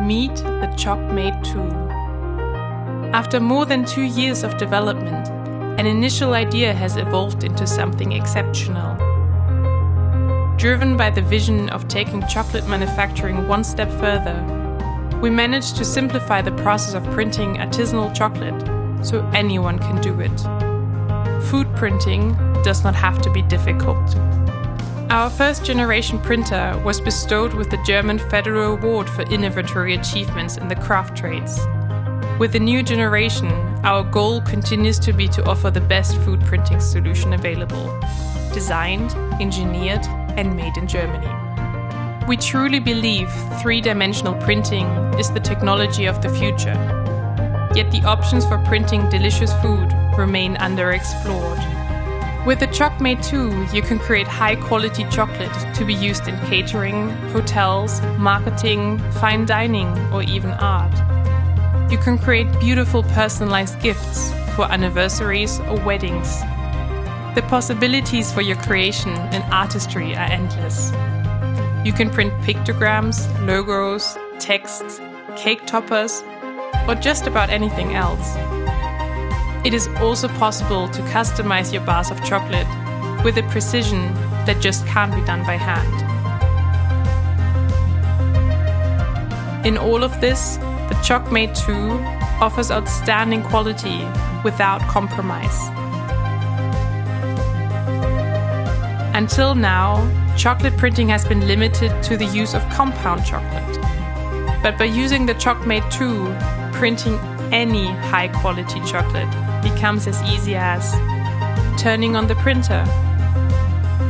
Meet the choc-3. After more than 2 years of development, an initial idea has evolved into something exceptional. Driven by the vision of taking chocolate manufacturing one step further, we managed to simplify the process of printing artisanal chocolate so anyone can do it. Food printing does not have to be difficult. Our first generation printer was bestowed with the German Federal Award for Innovatory Achievements in the Craft Trades. With the new generation, our goal continues to be to offer the best food printing solution available, designed, engineered, and made in Germany. We truly believe three-dimensional printing is the technology of the future. Yet the options for printing delicious food remain underexplored. With the choc-3, you can create high-quality chocolate to be used in catering, hotels, marketing, fine dining, or even art. You can create beautiful personalized gifts for anniversaries or weddings. The possibilities for your creation and artistry are endless. You can print pictograms, logos, texts, cake toppers, or just about anything else. It is also possible to customize your bars of chocolate with a precision that just can't be done by hand. In all of this, the choc-3 offers outstanding quality without compromise. Until now, chocolate printing has been limited to the use of compound chocolate. But by using the choc-3, printing any high-quality chocolate becomes as easy as turning on the printer,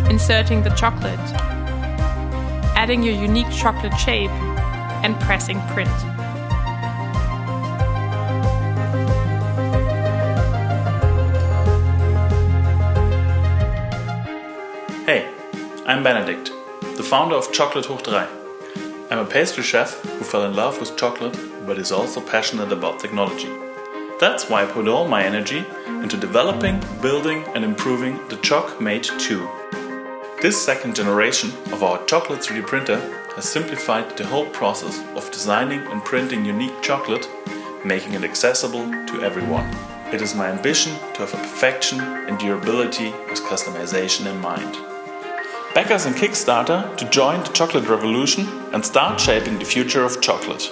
inserting the chocolate, adding your unique chocolate shape, and pressing print. Hey, I'm Benedikt, the founder of chocolate3. I'm a pastry chef who fell in love with chocolate but is also passionate about technology. That's why I put all my energy into developing, building and improving the choc-3. This second generation of our chocolate3 printer has simplified the whole process of designing and printing unique chocolate, making it accessible to everyone. It is my ambition to have a perfection and durability with customization in mind. Back us on Kickstarter to join the chocolate revolution and start shaping the future of chocolate.